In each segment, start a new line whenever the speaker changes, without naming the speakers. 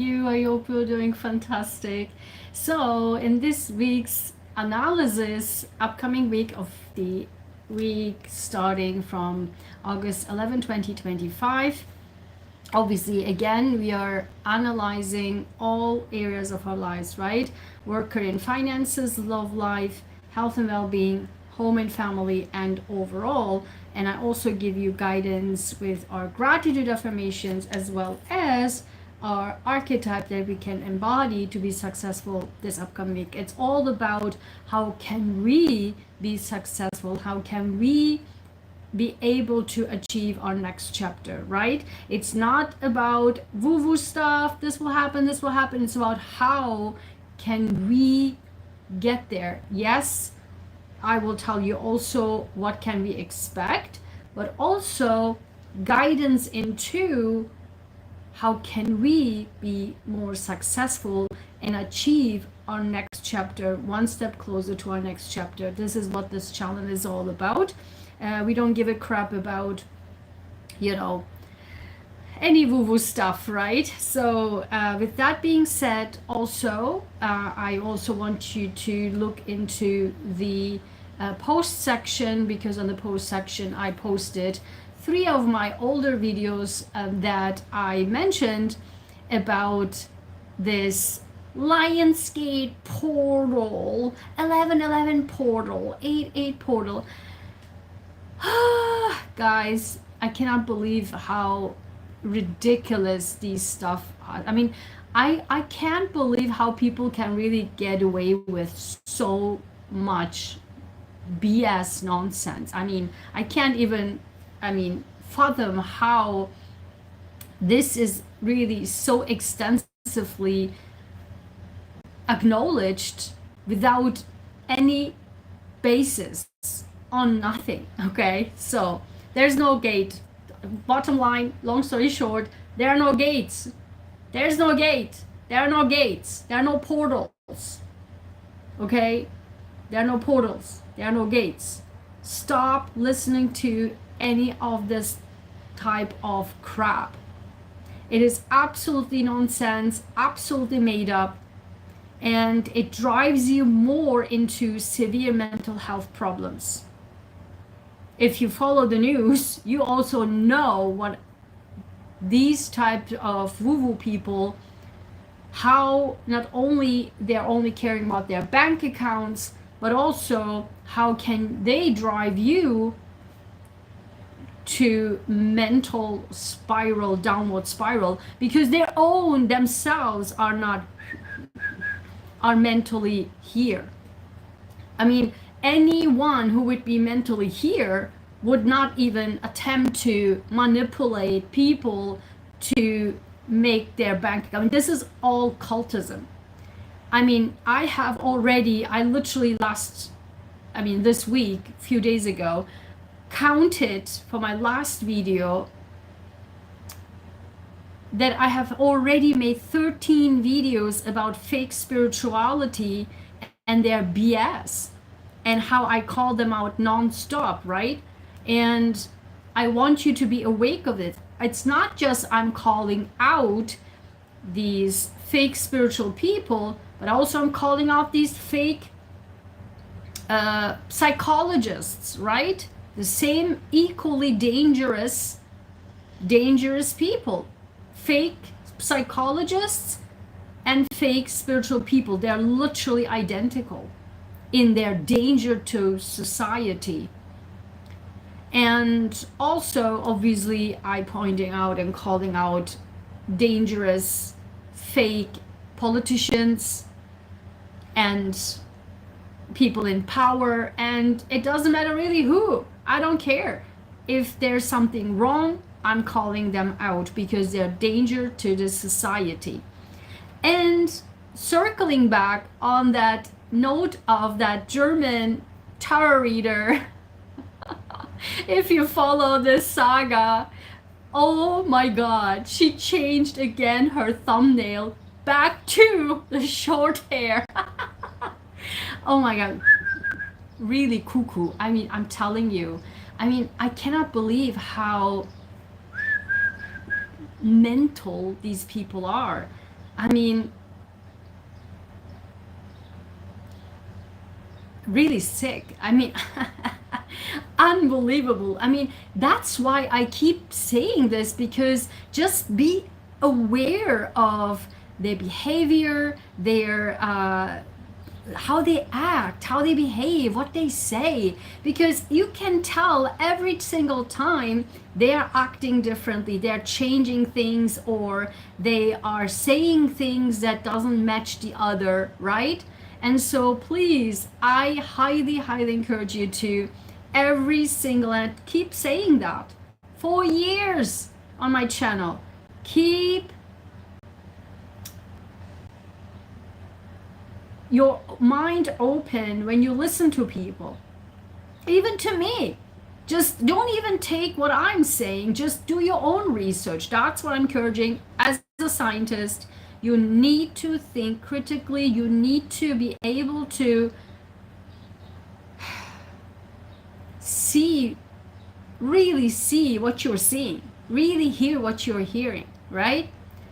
you? I hope you're doing fantastic. So, in this week's analysis, upcoming week of the week starting from August 11, 2025, obviously, again, we are analyzing all areas of our lives, right? Work, career, and finances, love life, health and well being, home and family, and overall. And I also give you guidance with our gratitude affirmations as well as our archetype that we can embody to be successful this upcoming week. It's all about how can we be successful? How can we be able to achieve our next chapter, right? It's not about woo-woo stuff, this will happen, this will happen. It's about how can we get there. Yes, I will tell you also what can we expect, but also guidance into how can we be more successful and achieve our next chapter, one step closer to our next chapter. This is what this challenge is all about. We don't give a crap about, you know, any woo-woo stuff, right? So with that being said, also I also want you to look into the post section, because on the post section I posted 3 of my older videos that I mentioned about this Lionsgate portal, 1111 portal, 88 portal. Guys, I cannot believe how ridiculous these stuff are. I mean, I can't believe how people can really get away with so much BS nonsense. I mean, I can't even, fathom how this is really so extensively acknowledged without any basis, on nothing. Okay, so there's no gate. Bottom line, long story short, there are no gates. There's no gate. There are no gates. There are no portals. Okay, there are no portals. There are no gates. Stop listening to any of this type of crap. It is absolutely nonsense, absolutely made up, and it drives you more into severe mental health problems. If you follow the news, you also know what these types of woo-woo people, how not only they're only caring about their bank accounts, but also how can they drive you to mental spiral, downward spiral, because their own themselves are mentally here. I mean, anyone who would be mentally here would not even attempt to manipulate people to make their bank account. I mean, this is all cultism. I mean, I literally this week, a few days ago, counted for my last video that I have already made 13 videos about fake spirituality and their BS, and how I call them out non-stop, right? And I want you to be awake of it. It's not just I'm calling out these fake spiritual people, but also I'm calling out these fake psychologists, right? The same equally dangerous people. Fake psychologists and fake spiritual people, they're literally identical in their danger to society. And also, obviously, I pointing out and calling out dangerous fake politicians and people in power, and it doesn't matter really who. I don't care. If there's something wrong, I'm calling them out because they're danger to the society. And circling back on that note of that German tarot reader, if you follow this saga, oh my god, she changed again her thumbnail back to the short hair. Oh my god, really cuckoo. I mean, I'm telling you, I cannot believe how mental these people are. I mean, really sick. I mean, unbelievable. I mean, that's why I keep saying this, because just be aware of their behavior, their how they act, how they behave, what they say, because you can tell every single time they are acting differently, they're changing things, or they are saying things that doesn't match the other, right? And so please, I highly, highly encourage you to every single, and keep saying that for years on my channel. Keep your mind open when you listen to people, even to me. Just don't even take what I'm saying, just do your own research. That's what I'm encouraging. As a scientist, you need to think critically, you need to be able to see, really see what you're seeing, really hear what you're hearing, right?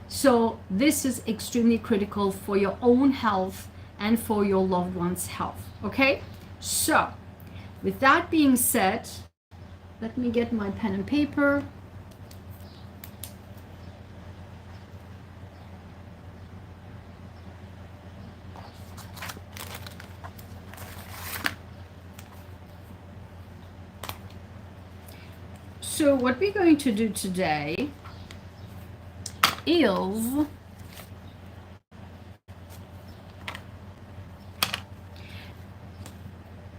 So this is extremely critical for your own health and for your loved one's health. Okay, so with that being said, let me get my pen and paper. So what we're going to do today is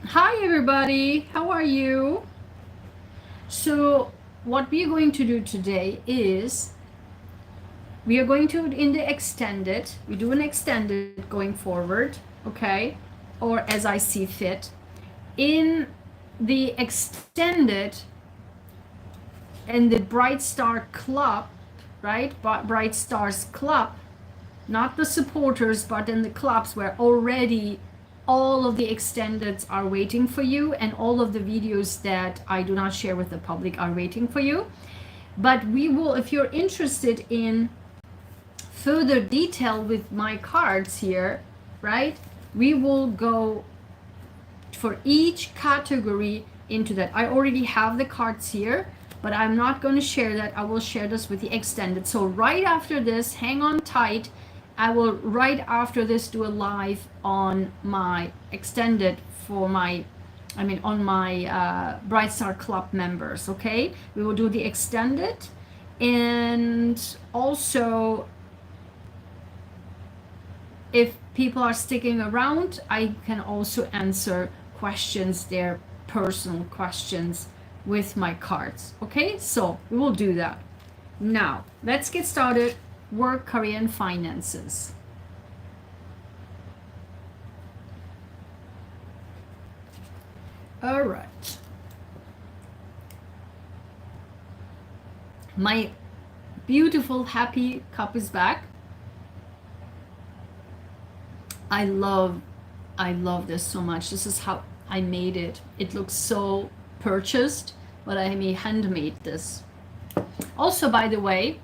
hi everybody, how are you? So what we are going to do today is we are going to, in the extended, we do an extended going forward, okay, or as I see fit. In the extended and the Bright Star Club, right, Bright Stars Club, not the supporters, but in the clubs where already all of the extendeds are waiting for you, and all of the videos that I do not share with the public are waiting for you. But we will, if you're interested in further detail with my cards here, right, we will go for each category into that. I already have the cards here, but I'm not going to share that. I will share this with the extended. So right after this, hang on tight. I will right after this do a live on my extended for my, I mean on my Bright Star Club members, okay? We will do the extended, and also if people are sticking around, I can also answer questions, their personal questions with my cards, okay? So we will do that. Now let's get started. Work, career, and finances. All right. My beautiful happy cup is back. I love this so much. This is how I made it. It looks so purchased, but I handmade this. Also, by the way,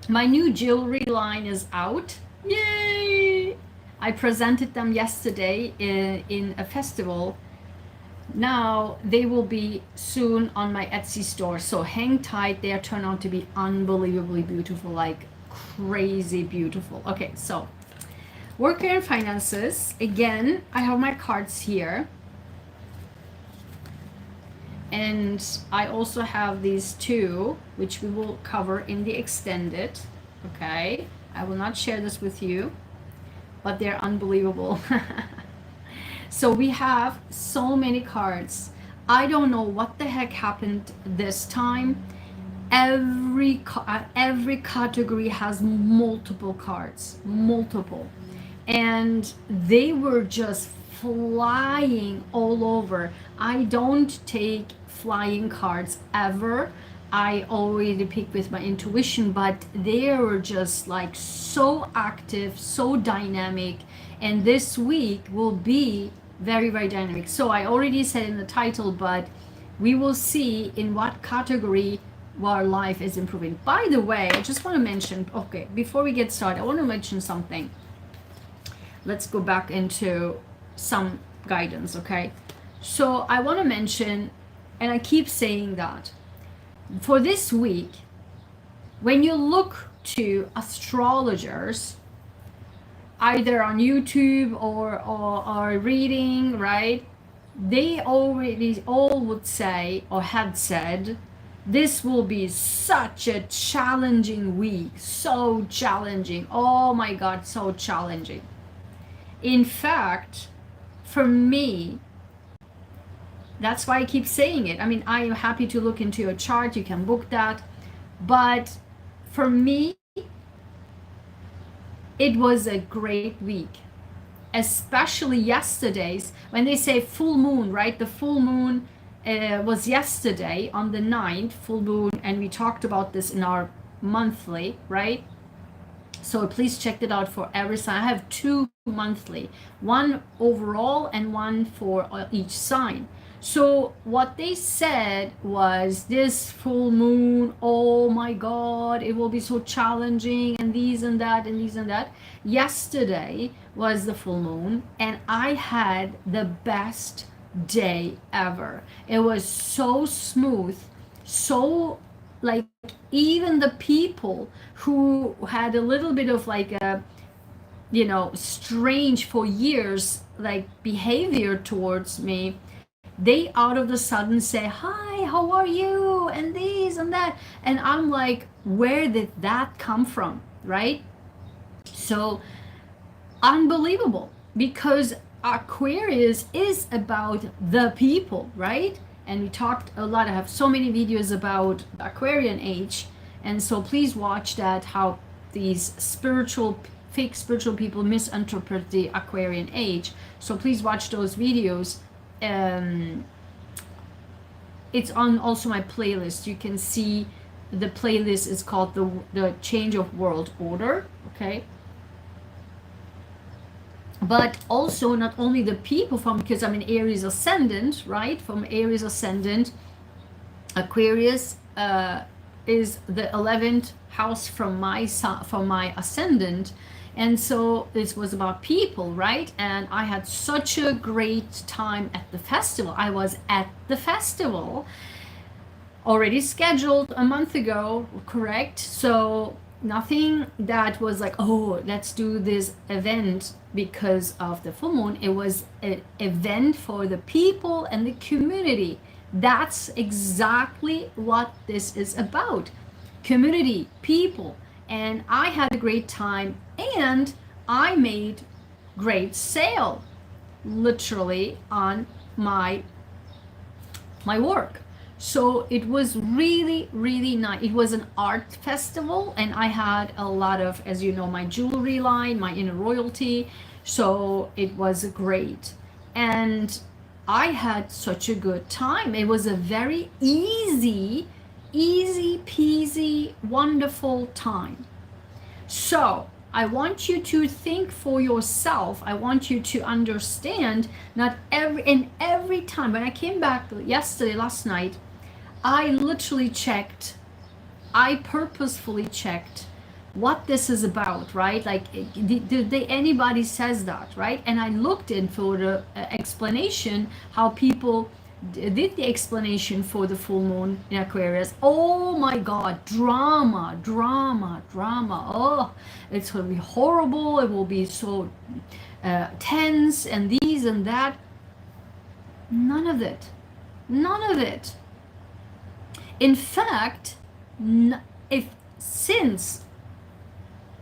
my new jewelry line is out. Yay! I presented them yesterday in a festival. Now they will be soon on my Etsy store. So hang tight. They turn out to be unbelievably beautiful, like crazy beautiful. Okay, so work, career, and finances. Again, I have my cards here. And I also have these two, which we will cover in the extended. Okay, I will not share this with you, but they're unbelievable. So we have so many cards. I don't know what the heck happened this time. Every category has multiple cards, multiple, and they were just flying all over. I don't take flying cards ever. I already pick with my intuition, but they were just like so active, so dynamic, and this week will be very, very dynamic. So I already said in the title, but we will see in what category our life is improving. By the way, I just want to mention, okay, before we get started, I want to mention something. Let's go back into some guidance, okay? So I want to mention, and I keep saying that, for this week, when you look to astrologers, either on YouTube or reading, right? They already all would say or had said, this will be such a challenging week, so challenging. Oh my God, so challenging. In fact, for me, that's why I keep saying it. I mean, I am happy to look into your chart. You can book that. But for me, it was a great week, especially yesterday's. When they say full moon, right? The full moon was yesterday on the 9th, full moon, and we talked about this in our monthly, right? So please check it out for every sign. I have 2 monthly, one overall and one for each sign. So what they said was, this full moon, oh my God, it will be so challenging, and these and that and these and that. Yesterday was the full moon, and I had the best day ever. It was so smooth, so like, even the people who had a little bit of like a, you know, strange for years like behavior towards me, they out of the sudden say, hi, how are you, and this and that, and I'm like, where did that come from, right? So unbelievable, because Aquarius is about the people, right? And we talked a lot. I have so many videos about the Aquarian age, and so please watch that, how these fake spiritual people misinterpret the Aquarian age. So please watch those videos. It's on also my playlist. You can see the playlist is called the Change of World Order, okay? But also not only the people from, because I'm in Aries ascendant, right? From Aries ascendant, Aquarius is the 11th house from my ascendant, and so this was about people, right? And I had such a great time at the festival. I was at the festival already scheduled a month ago, correct? So nothing that was like, oh, let's do this event because of the full moon. It was an event for the people and the community. That's exactly what this is about. Community, people. And I had a great time, and I made great sale, literally, on my work. So it was really, really nice. It was an art festival, and I had a lot of, as you know, my jewelry line, my inner royalty. So it was great. And I had such a good time. It was a very easy peasy, wonderful time. So I want you to think for yourself. I want you to understand, not every time. When I came back last night, I literally checked, I purposefully checked what this is about, right? Like, did anybody says that, right? And I looked in for the explanation, how people did the explanation for the full moon in Aquarius. Oh my God, drama. Oh, it's going to be horrible. It will be so tense, and these and that. None of it. In fact, since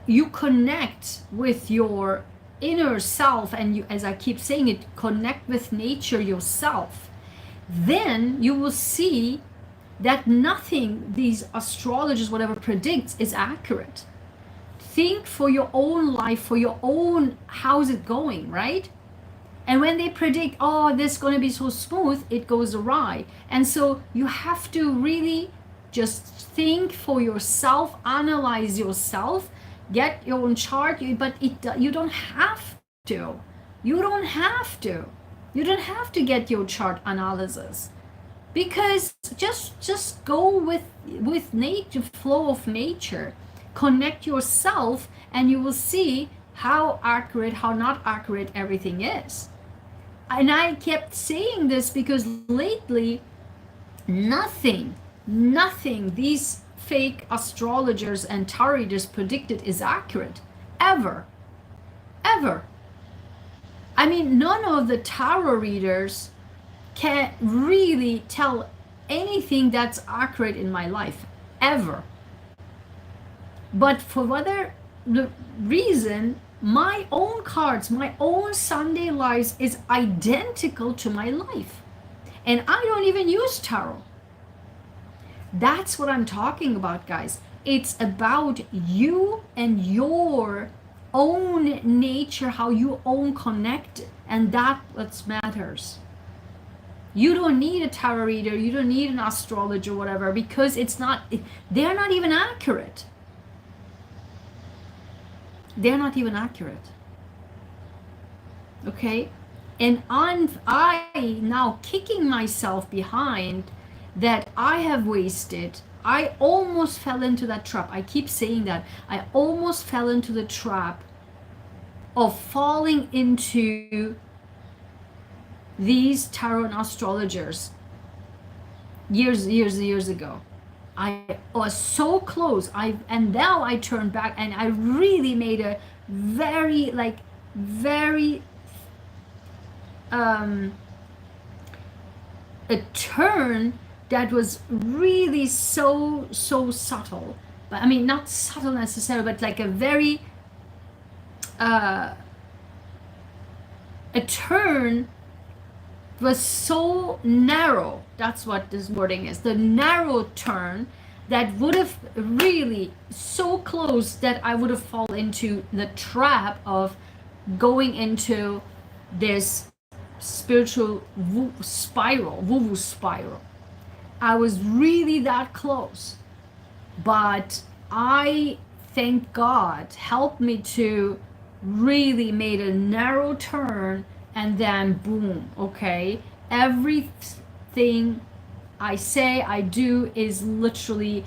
you connect with your inner self, and you, as I keep saying it, connect with nature yourself, then you will see that nothing these astrologers, whatever, predicts is accurate. Think for your own life, for your own, how's it going, right? And when they predict, oh, this is going to be so smooth, it goes awry. And so you have to really just think for yourself, analyze yourself, get your own chart, but you don't have to. You don't have to get your chart analysis. because just go with nature, flow of nature, connect yourself, and you will see how accurate, how not accurate everything is. And I kept saying this because lately nothing these fake astrologers and tarot readers predicted is accurate, ever, ever. I mean, none of the tarot readers can really tell anything that's accurate in my life, ever. But for whatever the reason, my own cards, my own Sunday lives is identical to my life. And I don't even use tarot. That's what I'm talking about, guys. It's about you and your own nature, how you own connect, and that's what matters. You don't need a tarot reader, you don't need an astrologer, whatever, because they're not even accurate. They're not even accurate. Okay? And I now kicking myself behind that I have wasted. I almost fell into that trap. I keep saying that. I almost fell into the trap of falling into these tarot and astrologers years ago. I was so close. And now I turned back and I really made a very a turn that was really so subtle. But I mean, not subtle necessarily, but like a very a turn was so narrow. That's what this wording is. The narrow turn that would have really so close that I would have fallen into the trap of going into this spiritual woo-woo spiral. I was really that close. But I, thank God, helped me to really made a narrow turn, and then boom, okay? Everything I say, I do is literally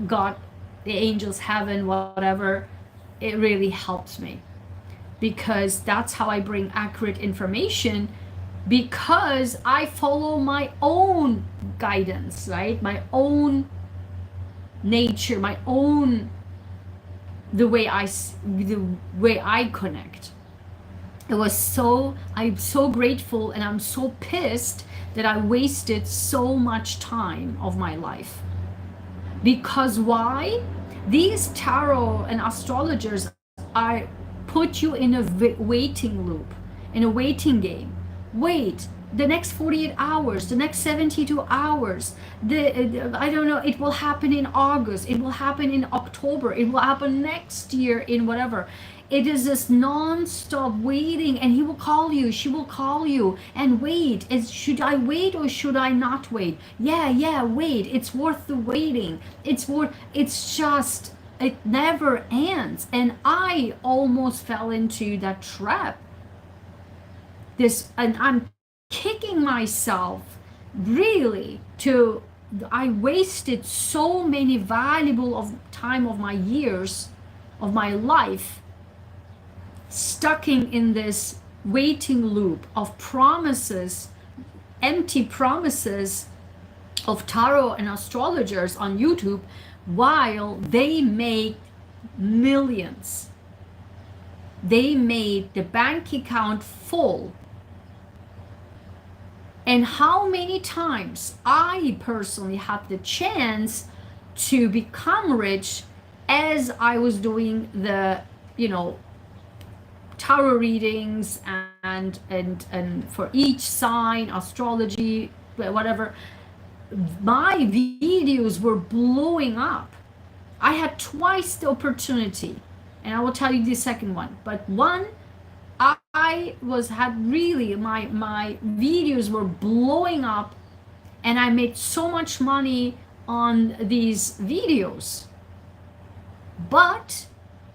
God, the angels, heaven, whatever. It really helps me, because that's how I bring accurate information, because I follow my own guidance, right? My own nature, my own the way I connect. I'm so grateful, and I'm so pissed that I wasted so much time of my life. Because why? These tarot and astrologers are put you in a waiting loop, in a waiting game. Wait, the next 48 hours, the next 72 hours, I don't know, it will happen in August, it will happen in October, it will happen next year in whatever. It is this non-stop waiting, and he will call you, she will call you, and wait. Should I wait or should I not wait? Yeah, wait. It's worth the waiting. It never ends. And I almost fell into that trap. And I'm kicking myself really I wasted so many valuable of time of my years of my life stuck in this waiting loop of promises, empty promises of tarot and astrologers on YouTube, while they make millions. They made the bank account full. And how many times I personally had the chance to become rich as I was doing the, tarot readings and for each sign, astrology, whatever. My videos were blowing up. I had twice the opportunity, and I will tell you the second one. But one, I had really my videos were blowing up, and I made so much money on these videos. But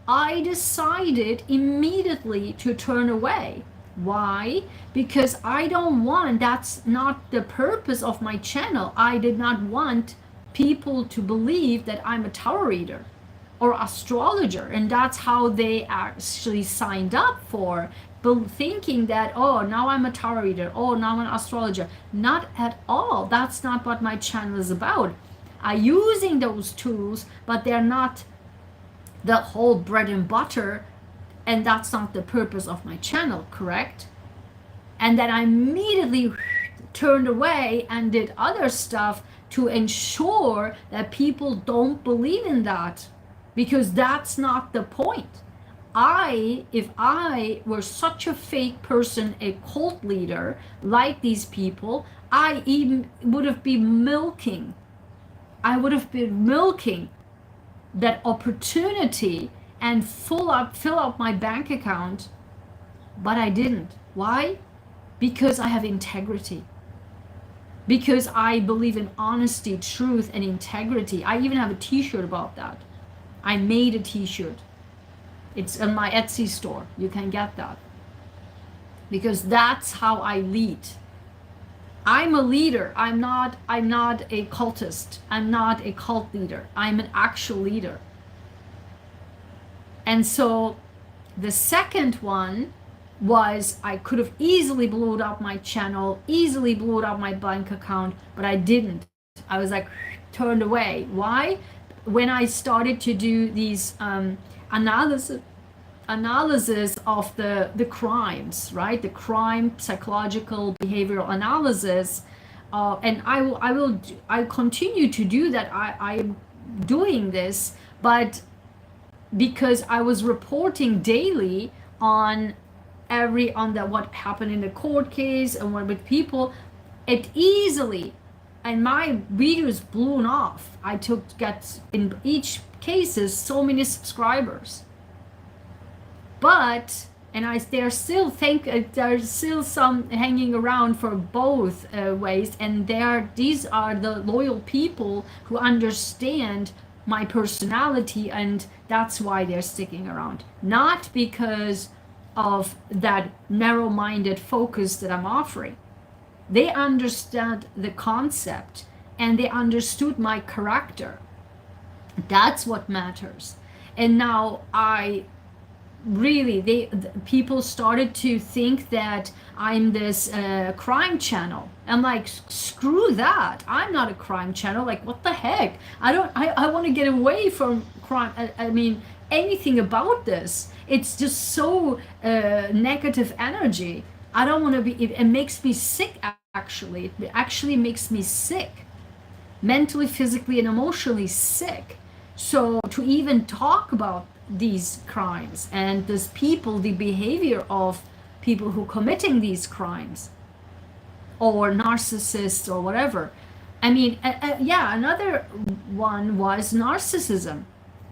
I decided immediately to turn away Why? Because I don't want, that's not the purpose of my channel. I did not want people to believe that I'm a tarot reader or astrologer, and that's how they actually signed up for, thinking that, oh, now I'm a tarot reader, oh, now I'm an astrologer. Not at all. That's not what my channel is about. I'm using those tools, but they're not the whole bread and butter, and that's not the purpose of my channel, correct? And then I immediately turned away and did other stuff to ensure that people don't believe in that, because that's not the point. If I were such a fake person, a cult leader like these people, I even would have been milking. I would have been milking that opportunity and fill up my bank account, but I didn't. Why? Because I have integrity. Because I believe in honesty, truth, and integrity. I even have a t-shirt about that. I made a t-shirt. It's in my Etsy store. You can get that. Because that's how I lead. I'm a leader. I'm not a cultist. I'm not a cult leader. I'm an actual leader. And so the second one was, I could have easily blown up my channel, easily blown up my bank account, but I didn't. I was like turned away. Why? When I started to do these analysis of the crimes, right? The crime, psychological, behavioral analysis, and I continue to do that. I'm doing this, but because I was reporting daily on what happened in the court case and what with people, it easily, and my videos blown off. I got in each cases so many subscribers, but there's still some hanging around for both ways, and these are the loyal people who understand my personality, and that's why they're sticking around, not because of that narrow-minded focus that I'm offering. They understand the concept, and they understood my character. That's what matters. And now people started to think that I'm this crime channel. I'm like, screw that. I'm not a crime channel. Like, what the heck? I want to get away from crime. I mean, anything about this. It's just so negative energy. I don't want to be, it makes me sick, actually. It actually makes me sick. Mentally, physically, and emotionally sick. So to even talk about these crimes and this people, the behavior of people who committing these crimes, or narcissists or whatever. I mean, another one was narcissism.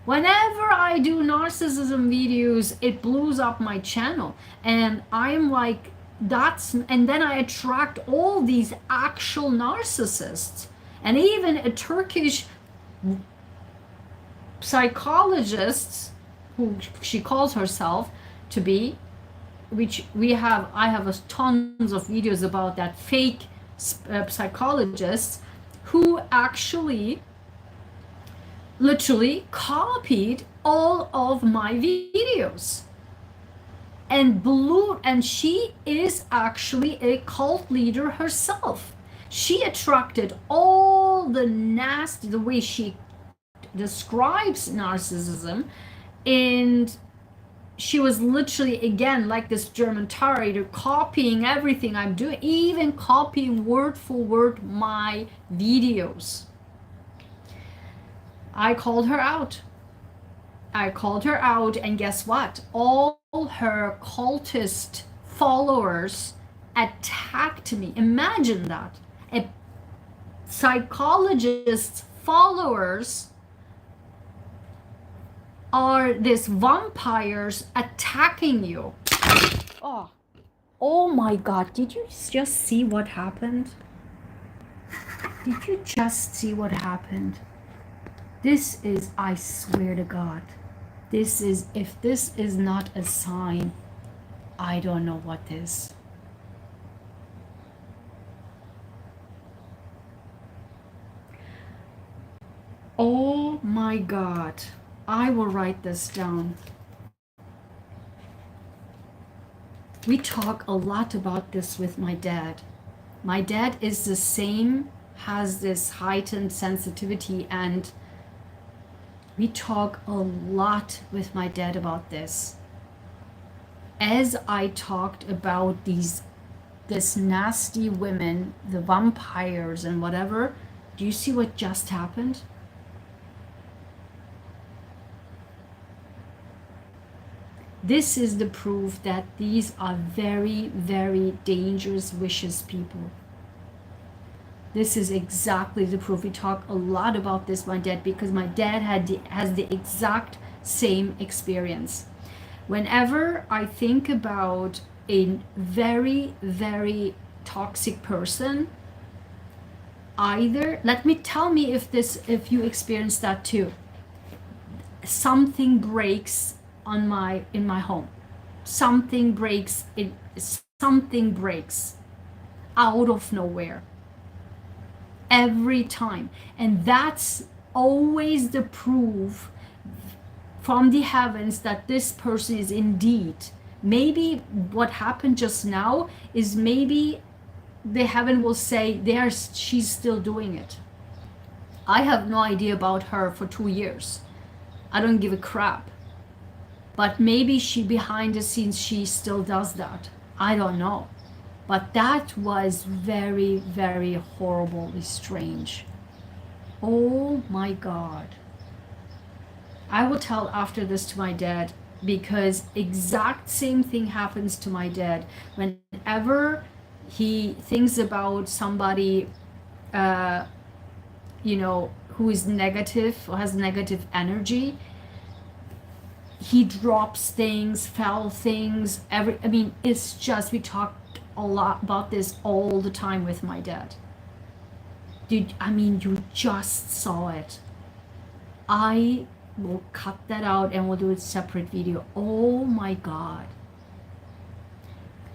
Whenever I do narcissism videos, it blows up my channel, and I'm like, and then I attract all these actual narcissists, and even a Turkish psychologist, who she calls herself to be, which I have tons of videos about that, fake psychologists who actually literally copied all of my videos and she is actually a cult leader herself. She attracted all the nasty, the way she describes narcissism, and she was literally, again, like this German tarot reader, copying everything I'm doing, even copying word for word my videos. I called her out. And guess what? All her cultist followers attacked me. Imagine that. A psychologist's followers are these vampires attacking you. Oh my God, did you just see what happened? Did you just see what happened? This is, I swear to God, if this is not a sign, I don't know what is. Oh my God. I will write this down. We talk a lot about this with my dad. My dad is the same, has this heightened sensitivity, and we talk a lot with my dad about this. As I talked about this nasty women, the vampires and whatever, do you see what just happened? This is the proof that these are very, very dangerous, vicious people. This is exactly the proof. We talk a lot about this, my dad, because my dad has the exact same experience. Whenever I think about a very, very toxic person, either, tell me if you experience that too. Something breaks in my home. Something breaks out of nowhere. Every time. And that's always the proof from the heavens that this person is indeed. Maybe what happened just now is maybe the heaven will say she's still doing it. I have no idea about her for 2 years. I don't give a crap. But maybe behind the scenes she still does that. I don't know. But that was very, very horribly strange. Oh my God. I will tell after this to my dad, because exact same thing happens to my dad. Whenever he thinks about somebody, who is negative or has negative energy, he drops things, foul things. It's just, we talked a lot about this all the time with my dad. Dude, you just saw it. I will cut that out and we'll do a separate video. Oh my God.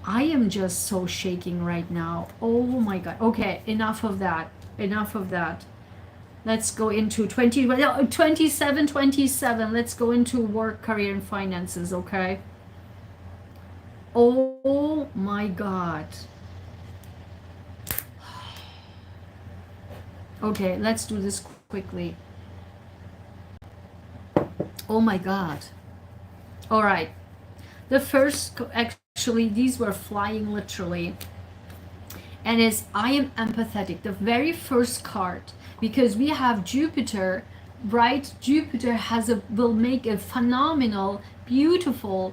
I am just so shaking right now. Oh my God. Okay, enough of that. Let's go into 27. Let's go into work, career, and finances, okay? Oh my God. Okay, let's do this quickly. Oh my God. All right. The first, actually, these were flying literally. And it's, I am empathetic. The very first card, because we have Jupiter, right? Jupiter will make a phenomenal, beautiful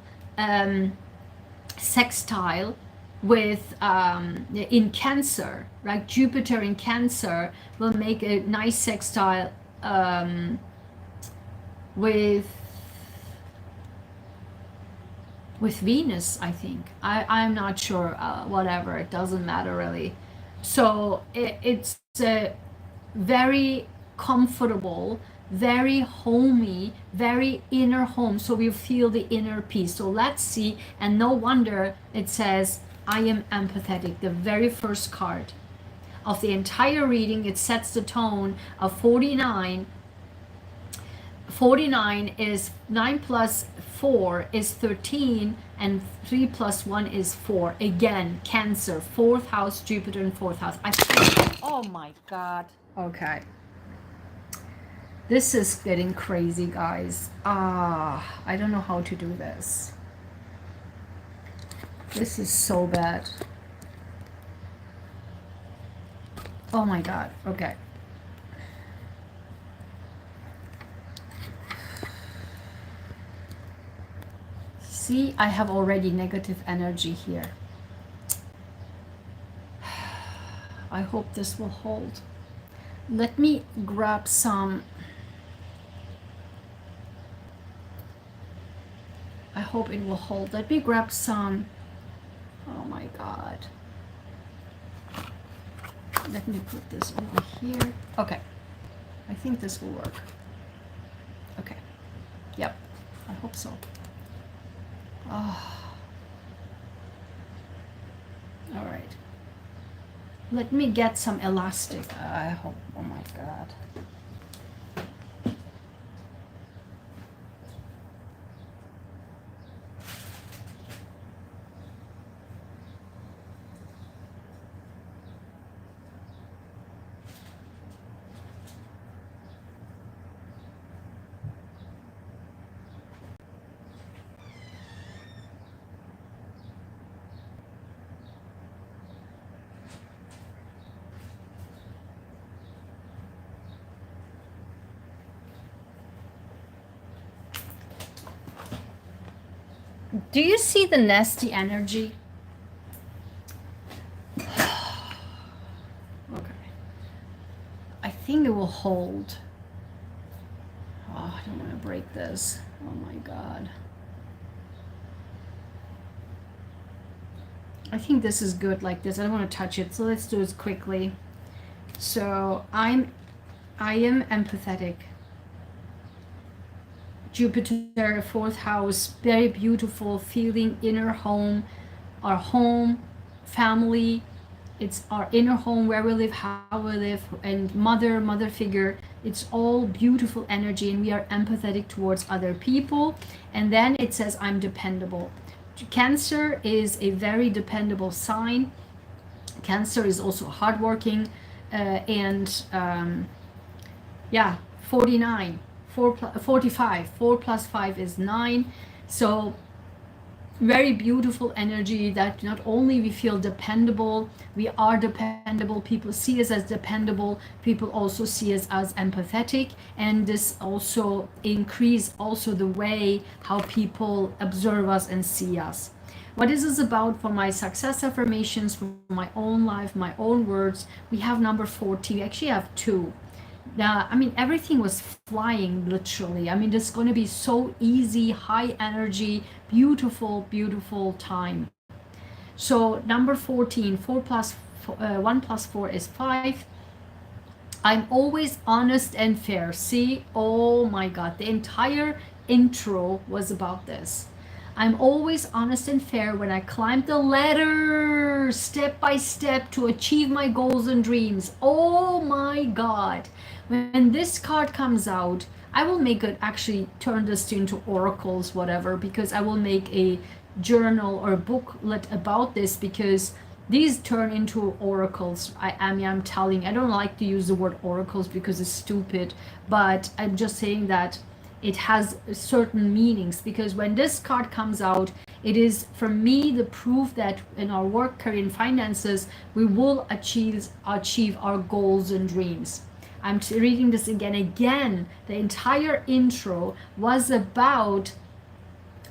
sextile with in Cancer, right? Jupiter in Cancer will make a nice sextile with Venus, I think. I'm not sure. Whatever, it doesn't matter really. So it's a very comfortable, very homey, very inner home. So we feel the inner peace. So let's see. And no wonder it says, I am empathetic. The very first card of the entire reading. It sets the tone of 49. 49 is 9 plus 4 is 13, and 3 plus 1 is 4. Again, Cancer, 4th house, Jupiter in 4th house. Oh my God. Okay. This is getting crazy, guys. I don't know how to do this. This is so bad. Oh my God. Okay. See, I have already negative energy here. I hope this will hold. Let me grab some. I hope it will hold. Let me grab some. Oh my God. Let me put this over here. Okay. I think this will work. Okay. Yep. I hope so. Oh. Let me get some elastic. I hope. Oh my God. Do you see the nasty energy? Okay. I think it will hold. Oh, I don't want to break this. Oh my God. I think this is good like this. I don't want to touch it. So let's do it quickly. So I am empathetic. Jupiter, fourth house, very beautiful, feeling inner home, our home, family. It's our inner home, where we live, how we live, and mother figure. It's all beautiful energy, and we are empathetic towards other people. And then it says, I'm dependable. Cancer is a very dependable sign. Cancer is also hardworking, and yeah, 49. 45. 4 plus 5 is 9. So very beautiful energy that not only we feel dependable, we are dependable, people see us as dependable, people also see us as empathetic, and this also increase also the way how people observe us and see us. What is this about for my success affirmations, for my own life, my own words? We have number 14. We actually have 2. I mean, everything was flying literally. I mean, it's going to be so easy, high energy, beautiful, beautiful time. So number 14, 1 plus 4 is 5. I'm always honest and fair. See, oh my God, the entire intro was about this. I'm always honest and fair when I climb the ladder step by step to achieve my goals and dreams. Oh my God. When this card comes out, I will make it, actually turn this into oracles, whatever, because I will make a journal or a booklet about this, because these turn into oracles. I'm telling, I don't like to use the word oracles because it's stupid, but I'm just saying that it has certain meanings, because when this card comes out, it is for me the proof that in our work, career, and finances, we will achieve our goals and dreams. I'm reading this again. The entire intro was about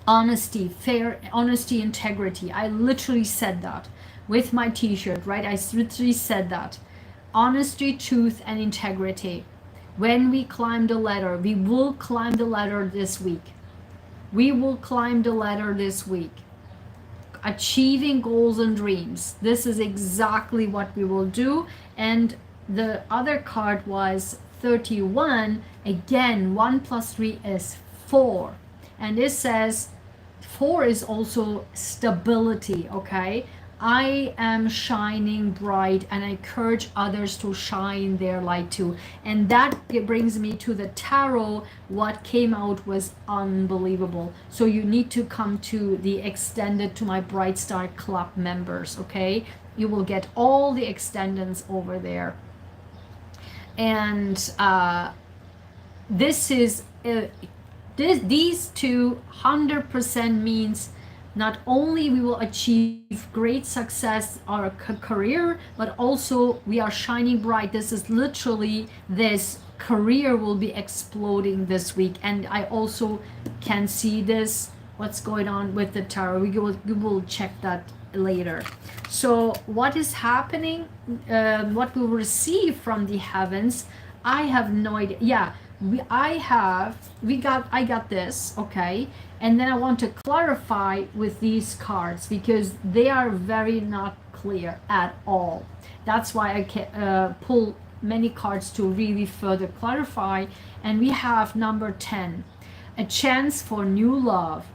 honesty, fair, honesty, integrity. I literally said that with my t-shirt, right? I literally said that. Honesty, truth, and integrity. When we climb the ladder, we will climb the ladder this week. We will climb the ladder this week. Achieving goals and dreams. This is exactly what we will do. And the other card was 31. Again, 1 plus 3 is 4. And this says 4 is also stability, okay? I am shining bright, and I encourage others to shine their light too. And that brings me to the tarot. What came out was unbelievable. So you need to come to the extended, to my Bright Star Club members, okay? You will get all the extendeds over there. And this is these two 100% means not only we will achieve great success our career, but also we are shining bright. This is literally, this career will be exploding this week. And I also can see this, what's going on with the tarot. We will check that later. So what is happening, what we will receive from the heavens, I have no idea. Yeah, I got this, okay, and then I want to clarify with these cards, because they are very not clear at all. That's why I can pull many cards to really further clarify. And we have number 10, a chance for new love.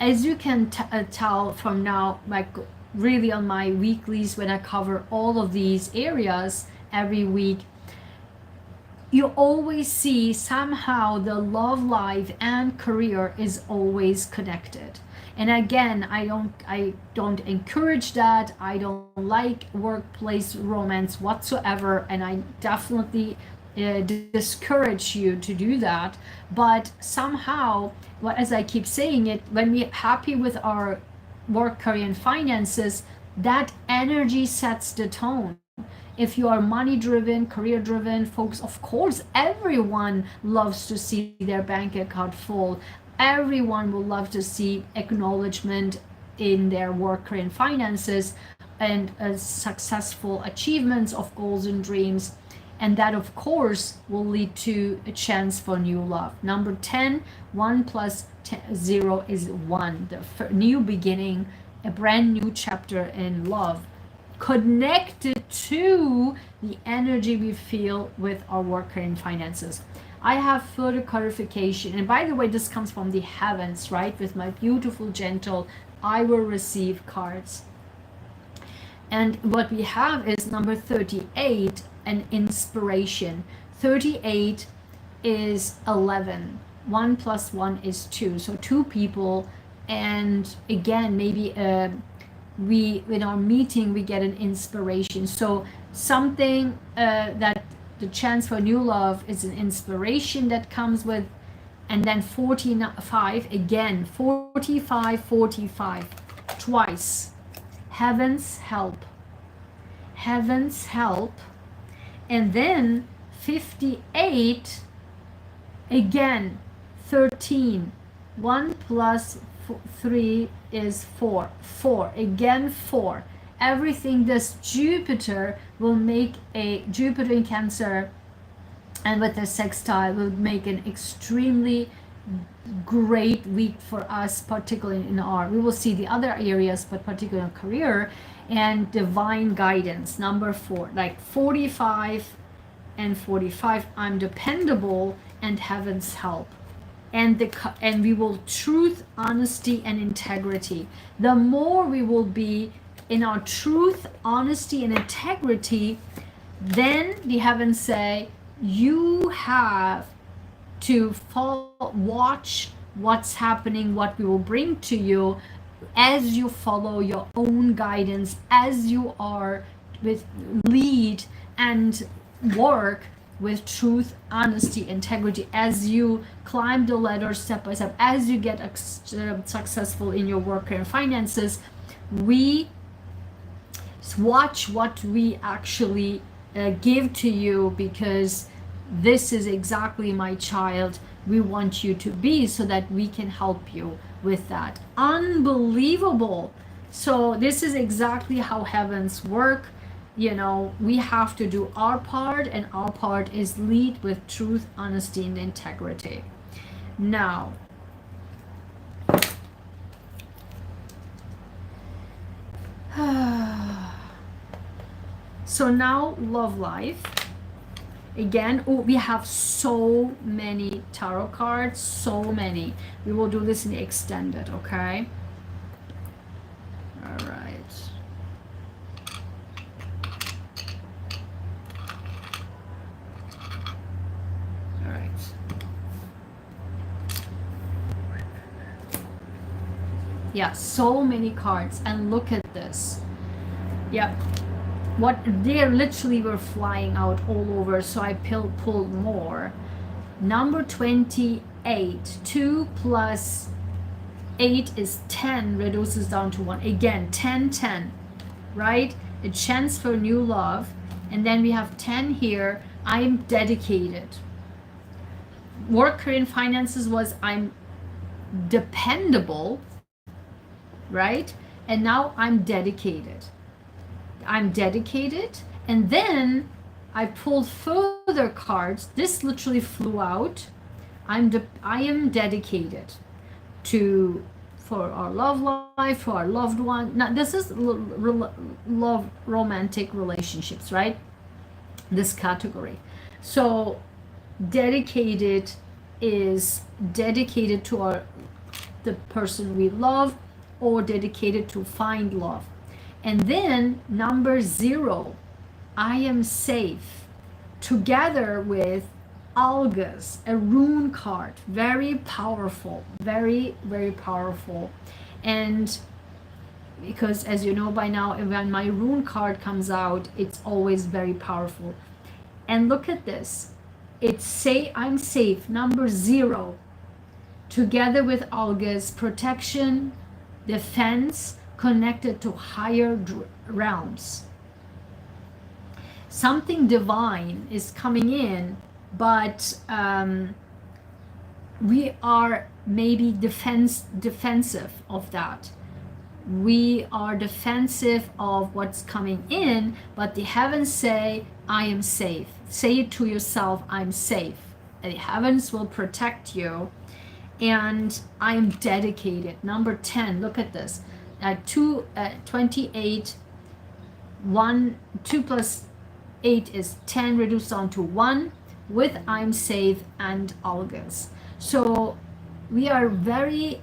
As you can tell from now, like really on my weeklies when I cover all of these areas every week, you always see somehow the love life and career is always connected. And again, I don't encourage that. I don't like workplace romance whatsoever, and I definitely discourage you to do that. But somehow, well, as I keep saying it, when we're happy with our work, career, and finances, that energy sets the tone. If you are money driven, career driven folks, of course everyone loves to see their bank account full. Everyone will love to see acknowledgement in their work, career, and finances, and successful achievements of goals and dreams. And that, of course, will lead to a chance for new love. Number 10, 1 plus 0 is 1. The new beginning, a brand new chapter in love, connected to the energy we feel with our work and finances. I have further clarification, and by the way, this comes from the heavens, right? With my beautiful, gentle, I will receive cards. And what we have is number 38, an inspiration. 38 is 11. 1 plus 1 is 2. So 2 people, and again, maybe we in our meeting we get an inspiration. So something that the chance for new love is an inspiration that comes with. And then 45 again, 45 twice, heaven's help, heaven's help. And then 58 again, 13. 1 plus 3 is 4. 4 again, 4. Everything this Jupiter will make a Jupiter in Cancer, and with the sextile will make an extremely great week for us, particularly in our, we will see the other areas, but particularly in career and divine guidance. Number 4, like 45 and 45, I'm dependable and heaven's help. And we will truth, honesty, and integrity. The more we will be in our truth, honesty, and integrity, then the heavens say you have to watch what's happening, what we will bring to you as you follow your own guidance, as you are with lead and work with truth, honesty, integrity, as you climb the ladder step by step, as you get successful in your work and finances. We watch what we actually give to you, because this is exactly, my child, we want you to be, so that we can help you with that. Unbelievable. So this is exactly how heavens work. You know, we have to do our part, and our part is lead with truth, honesty, and integrity. Now, so now love life. Again, we have so many tarot cards, so many. We will do this in the extended, okay? All right. All right. Yeah, so many cards, and look at this. Yep. What they literally were flying out all over, so I pulled more. Number 28, 2 plus 8 is 10, reduces down to 1. Again, 10, 10, right? A chance for new love. And then we have 10 here. I'm dedicated. Work, career, and finances was I'm dependable, right? And now I'm dedicated. I'm dedicated. And then I pulled further cards. This literally flew out. I am dedicated to, for our love life, for our loved one. Now this is love, romantic relationships, right? This category. So dedicated is dedicated to the person we love, or dedicated to find love. And then number 0, I am safe, together with Algus, a rune card, very powerful, very, very powerful. And because as you know by now, when my rune card comes out, it's always very powerful. And look at this. It's say I'm safe, number 0, together with Algus, protection, defense, connected to higher realms. Something divine is coming in, but we are maybe defensive of that. We are defensive of what's coming in, but the heavens say, I am safe. Say it to yourself, I'm safe. And the heavens will protect you. And I'm dedicated. Number 10, look at this. 28, 2 plus 8 is 10, reduced down to 1, with I'm safe and Algus. So we are very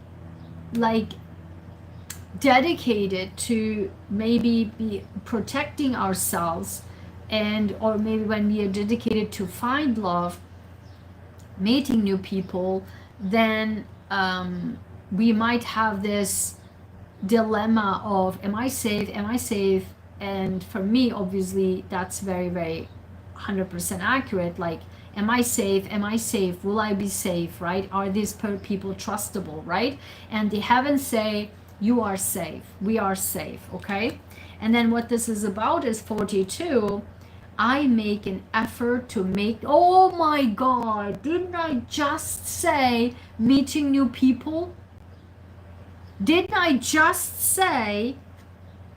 like dedicated to maybe be protecting ourselves, and or maybe when we are dedicated to find love, meeting new people, then we might have this dilemma of am I safe. And for me, obviously, that's very, very 100% accurate. Like, am I safe, will I be safe, right? Are these people trustable, right? And the heavens say you are safe, we are safe. Okay. And then what this is about is 42. I make an effort to make, oh my God, didn't I just say meeting new people? Didn't I just say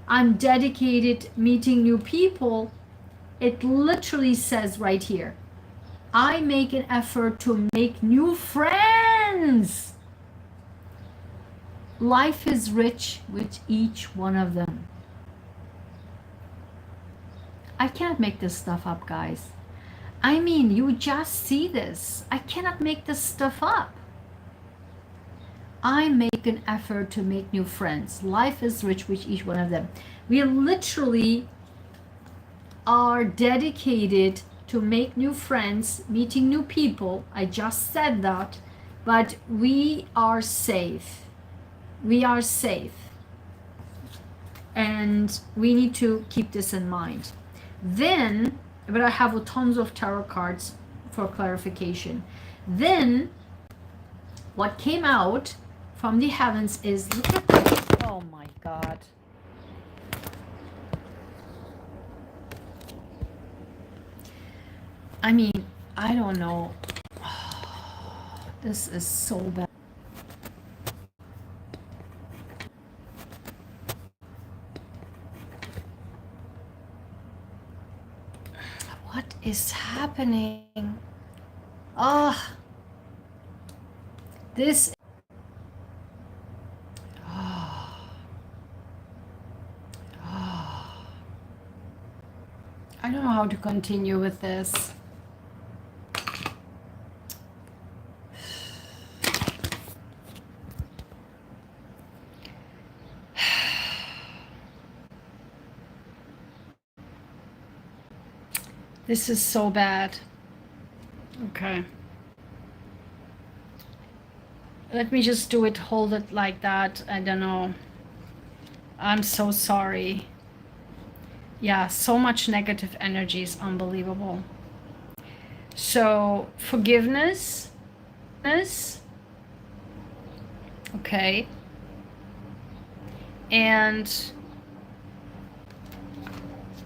I'm dedicated meeting new people? It literally says right here, I make an effort to make new friends. Life is rich with each one of them. I can't make this stuff up, guys. I mean, you just see this. I cannot make this stuff up. I make an effort to make new friends. Life is rich with each one of them. We literally are dedicated to make new friends, meeting new people. I just said that, but we are safe. We are safe. And we need to keep this in mind. Then, but I have tons of tarot cards for clarification. Then, what came out from the heavens is, look at this. Oh my God. I mean, I don't know. This is so bad. What is happening? Ah, this. I don't know how to continue with this. This is so bad. Okay. Let me just do it, hold it like that. I don't know. I'm so sorry. Yeah, so much negative energy is unbelievable. So, forgiveness. Okay. And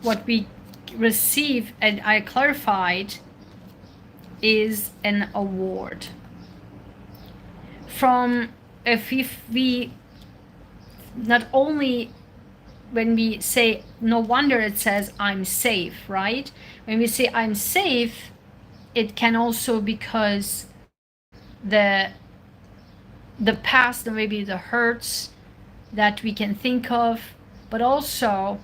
what we receive, and I clarified, is an award from, if we not only when we say, no wonder it says I'm safe, right? When we say I'm safe, it can also because the past and maybe the hurts that we can think of, but also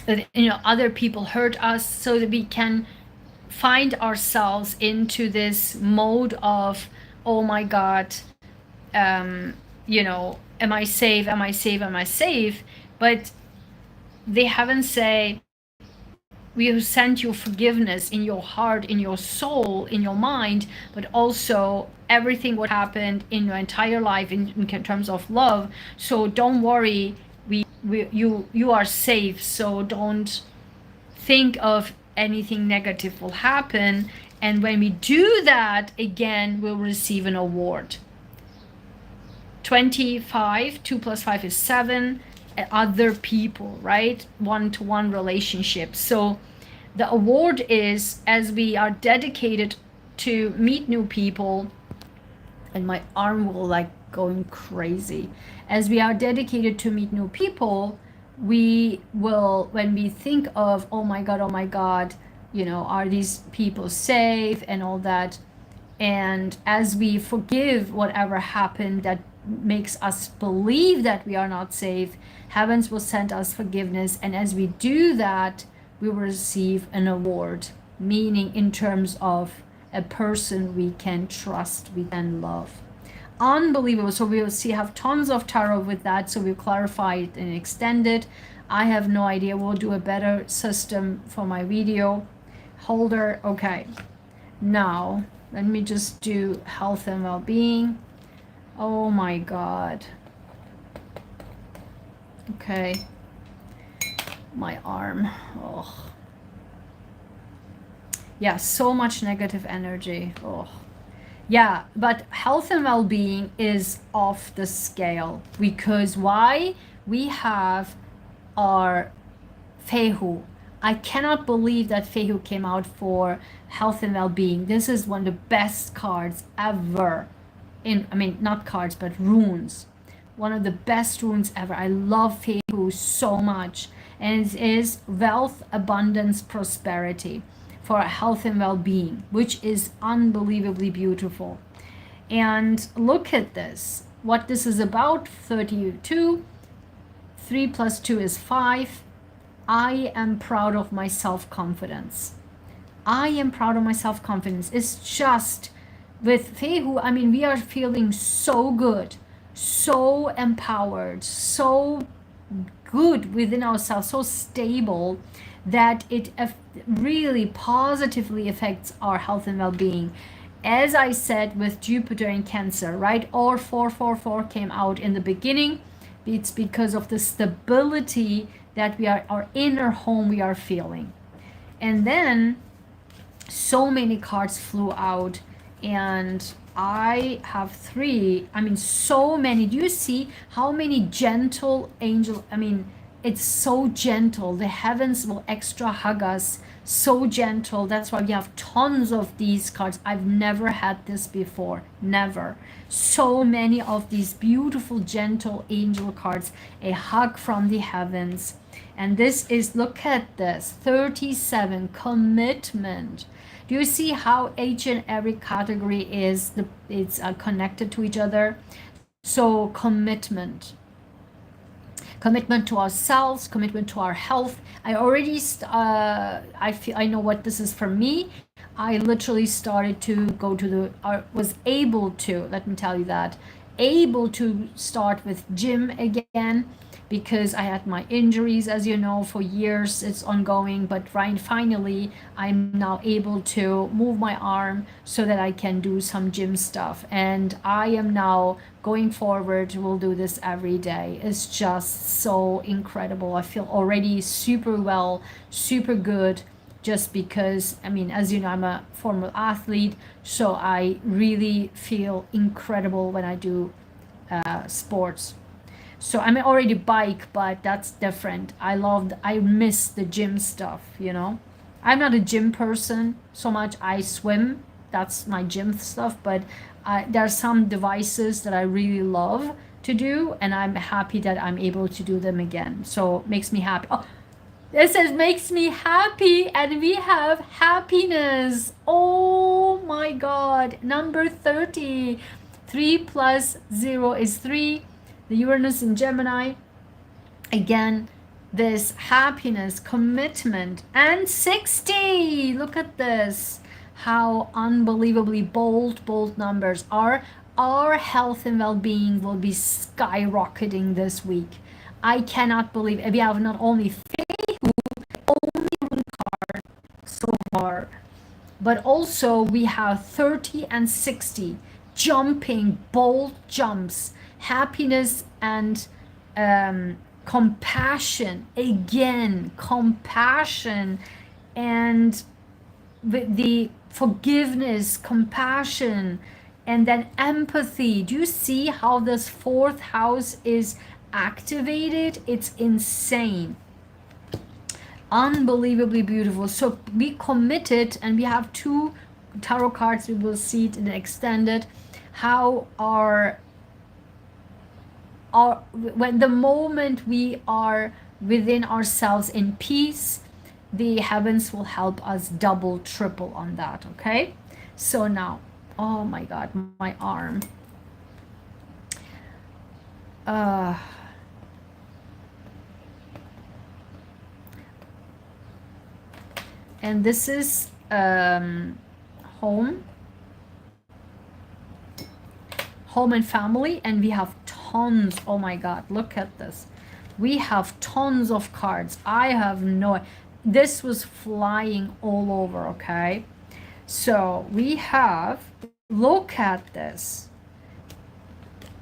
that, you know, other people hurt us, so that we can find ourselves into this mode of, oh my God, you know, am I safe? but they haven't say, we have sent you forgiveness in your heart, in your soul, in your mind, but also everything what happened in your entire life in terms of love. So don't worry, you are safe. So don't think of anything negative will happen. And when we do that, again, we'll receive an award. 25, 2 plus 5 is 7. Other people, right? One-to-one relationship. So the award is, as we are dedicated to meet new people, and my arm will like going crazy. As we are dedicated to meet new people, we will, when we think of, oh my God, you know, are these people safe and all that, and as we forgive whatever happened that makes us believe that we are not safe, heavens will send us forgiveness. And as we do that, we will receive an award, meaning in terms of a person we can trust, we can love. Unbelievable. So we will see, have tons of tarot with that, so we'll clarify it and extend it. I have no idea. We'll do a better system for my video holder. Okay, now let me just do health and well-being. Oh my God. Okay, my arm. Oh yeah, so much negative energy. Oh yeah, but health and well-being is off the scale. Because why? We have our Fehu. I cannot believe that Fehu came out for health and well-being. This is one of the best cards ever. I mean, not cards, but runes. One of the best runes ever. I love Fehu so much. And it is wealth, abundance, prosperity for health and well-being, which is unbelievably beautiful. And look at this. What this is about, 32. 3 plus 2 is 5. I am proud of my self-confidence. I am proud of my self-confidence. It's just with Fehu, I mean, we are feeling so good, so empowered, so good within ourselves, so stable, that it really positively affects our health and well-being. As I said, with Jupiter in Cancer, right? Or 444 came out in the beginning. It's because of the stability that we are, our inner home we are feeling. And then so many cards flew out, and I have 3. I mean, so many. Do you see how many gentle angel? I mean, it's so gentle. The heavens will extra hug us. So gentle. That's why we have tons of these cards. I've never had this before. Never. So many of these beautiful, gentle angel cards. A hug from the heavens. And this is, look at this, 37, commitment. Do you see how each and every category is, it's connected to each other? So commitment. Commitment to ourselves, commitment to our health. I already, I know what this is for me. I literally started to go to was able to, let me tell you that, able to start with gym again, because I had my injuries, as you know, for years. It's ongoing, but finally I'm now able to move my arm so that I can do some gym stuff. And I am now going forward, will do this every day. It's just so incredible. I feel already super well, super good, just because, I mean, as you know, I'm a former athlete, so I really feel incredible when I do sports. So I'm already bike, but that's different. I miss the gym stuff, you know. I'm not a gym person so much. I swim, that's my gym stuff, but there are some devices that I really love to do, and I'm happy that I'm able to do them again. So it makes me happy. Oh, this says makes me happy, and we have happiness. Oh my God, number 30. 3 plus 0 is 3. The Uranus in Gemini. Again, this happiness, commitment, and 60. Look at this. How unbelievably bold numbers are. Our health and well-being will be skyrocketing this week. I cannot believe we have not only only rune card so far, but also we have 30 and 60 jumping, bold jumps, happiness and compassion. Again, compassion and the forgiveness, compassion, and then empathy. Do you see how this fourth house is activated? It's insane. Unbelievably beautiful. So we committed, and we have two tarot cards. We will see it in the extended. How our when the moment we are within ourselves in peace, the heavens will help us double, triple on that. Okay. So now, oh my God, my arm. And this is home and family, and we have tons. Oh my God, look at this. We have tons of cards. I have no, this was flying all over. Okay, so we have, look at this.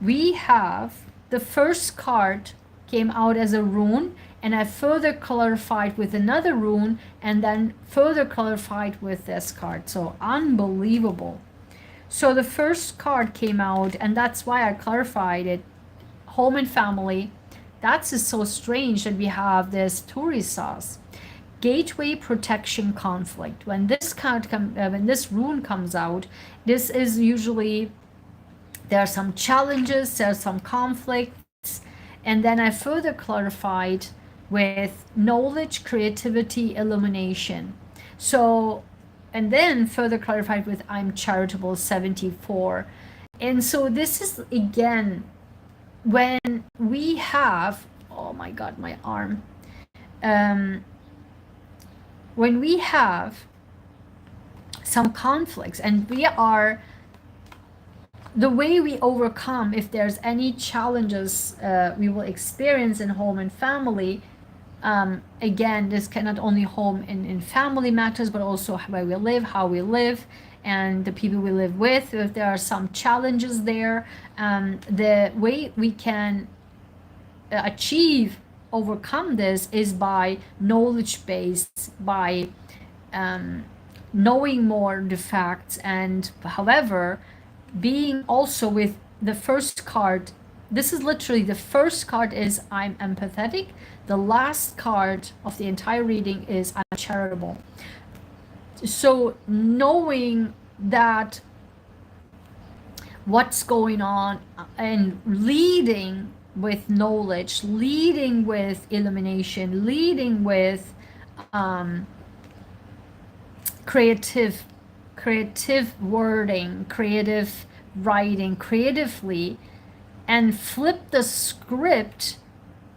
We have the first card came out as a rune, and I further clarified with another rune, and then further clarified with this card. So unbelievable. So the first card came out, and that's why I clarified it. Home and family. That's just so strange that we have this Turisas. Gateway, protection, conflict. When this card when this rune comes out, this is usually there are some challenges, there are some conflicts, and then I further clarified with knowledge, creativity, illumination. So, and then further clarified with I'm charitable 74. And so this is again when we have, oh my God, my arm. When we have some conflicts, and we are, the way we overcome, if there's any challenges we will experience in home and family, again, this can not only home in family matters, but also where we live, how we live, and the people we live with. If there are some challenges there, the way we can achieve, overcome this is by knowledge based, by knowing more the facts. And however, being also with the first card, this is literally the first card is I'm empathetic. The last card of the entire reading is I'm charitable. So knowing that what's going on and leading with knowledge, leading with illumination, leading with creative wording, creative writing, creatively, and flip the script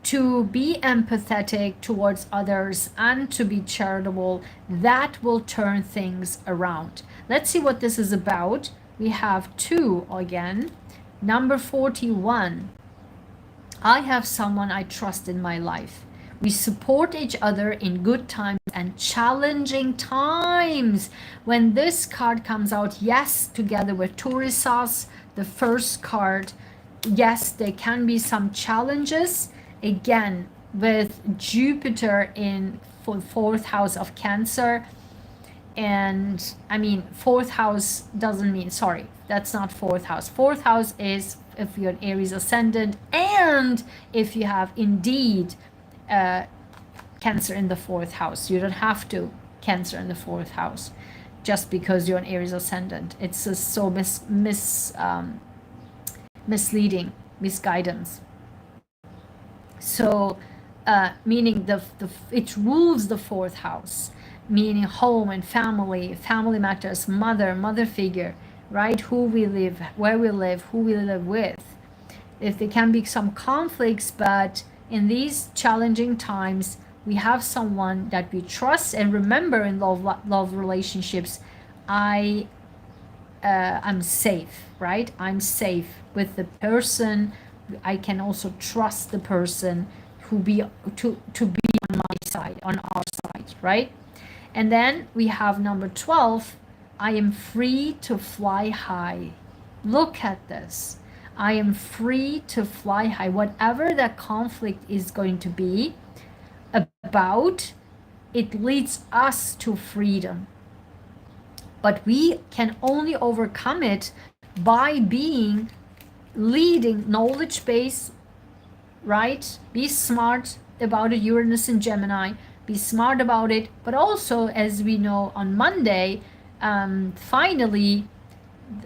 to be empathetic towards others and to be charitable, that will turn things around. Let's see what this is about. We have two again. Number 41. I have someone I trust in my life. We support each other in good times and challenging times. When this card comes out, yes, together with Turisas, the first card, yes, there can be some challenges. Again, with Jupiter in fourth house of Cancer. And I mean, fourth house doesn't mean, sorry, that's not fourth house. Fourth house is if you're an Aries ascendant, and if you have indeed Cancer in the fourth house. You don't have to Cancer in the fourth house just because you're an Aries ascendant. It's just so misleading, misguidance. So meaning it rules the fourth house, meaning home and family matters, mother figure, right? Who we live, where we live, who we live with. If there can be some conflicts, but in these challenging times, we have someone that we trust. And remember, in love relationships, I'm safe, right? I'm safe with the person. I can also trust the person to be on my side, on our side, right? And then we have number 12, I am free to fly high. Look at this. I am free to fly high. Whatever that conflict is going to be about, it leads us to freedom. But we can only overcome it by being leading knowledge base, right? Be smart about it, Uranus and Gemini. Be smart about it. But also, as we know on Monday, finally,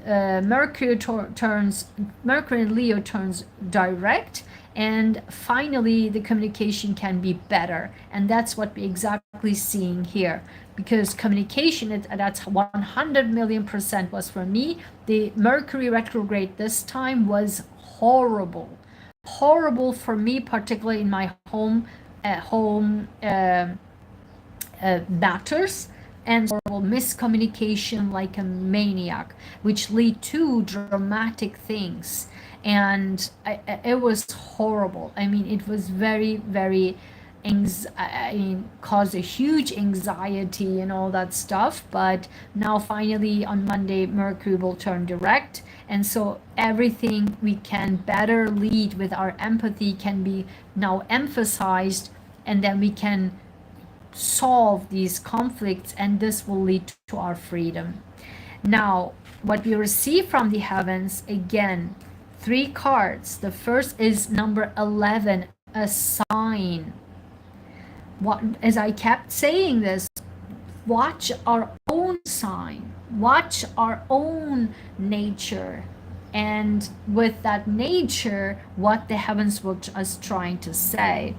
Mercury and Leo turns direct, and finally the communication can be better. And that's what we're exactly seeing here, because communication, that's 100 million% was for me. The Mercury retrograde this time was horrible for me, particularly in my home matters, and horrible miscommunication like a maniac, which lead to dramatic things. And it was horrible. I mean, it was very, very caused a huge anxiety and all that stuff. But now finally on Monday, Mercury will turn direct, and so everything we can better lead with our empathy can be now emphasized, and then we can solve these conflicts, and this will lead to our freedom. Now, what we receive from the heavens, again, 3 cards. The first is number 11, a sign. What, as I kept saying this, watch our own sign, watch our own nature, and with that nature, what the heavens were us trying to say.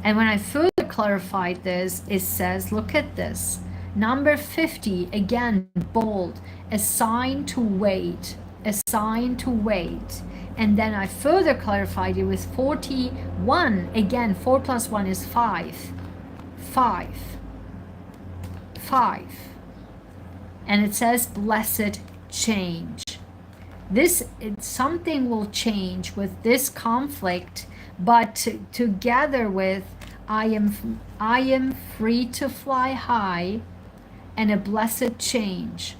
And when I further clarified this, it says, look at this. Number 50, again, bold, a sign to wait, a sign to wait. And then I further clarified it with 41, again, 4 plus 1 is 5. 5. And it says, blessed change. Something will change with this conflict, but together with I am free to fly high and a blessed change.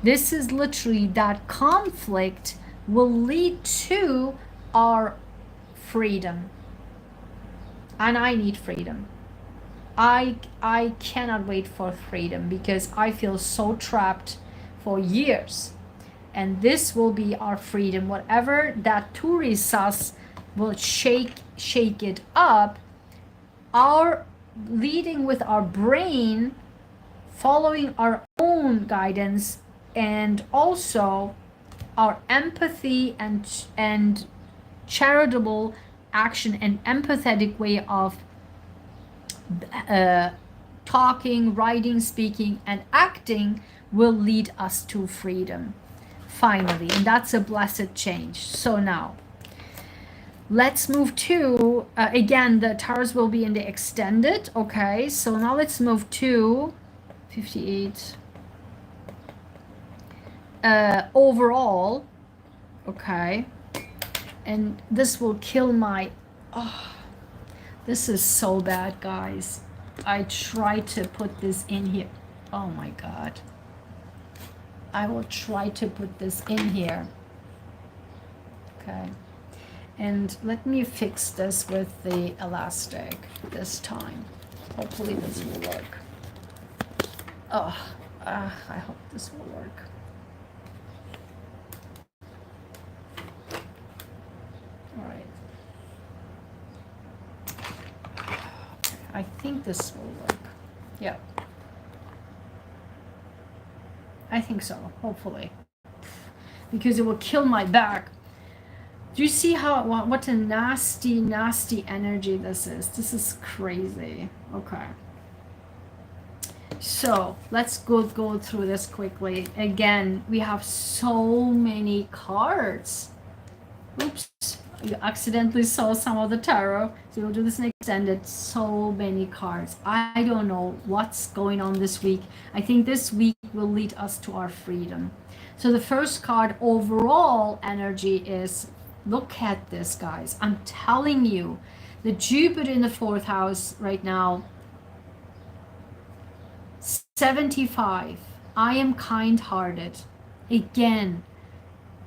This is literally that conflict will lead to our freedom. And I need freedom. I cannot wait for freedom, because I feel so trapped for years. And this will be our freedom. Whatever that Turisas will shake it up, our leading with our brain, following our own guidance, and also our empathy and charitable action and empathetic way of talking, writing, speaking, and acting will lead us to freedom, finally. And that's a blessed change. So now, let's move to, again, the tarots will be in the extended, okay? So now let's move to 58. Overall, okay? And this will kill my, this is so bad, guys. I tried to put this in here. Oh my God. I will try to put this in here. Okay. And let me fix this with the elastic this time. Hopefully this will work. I hope this will work. All right. I think this will work. Yeah. I think so, hopefully. Because it will kill my back. Do you see what a nasty, nasty energy this is? This is crazy. Okay. So let's go through this quickly. Again, we have so many cards. Oops. You accidentally saw some of the tarot. So we'll do this in extended. So many cards. I don't know what's going on this week. I think this week will lead us to our freedom. So the first card, overall energy, is, look at this, guys. I'm telling you, The Jupiter in the fourth house right now, 75. I am kind-hearted. Again,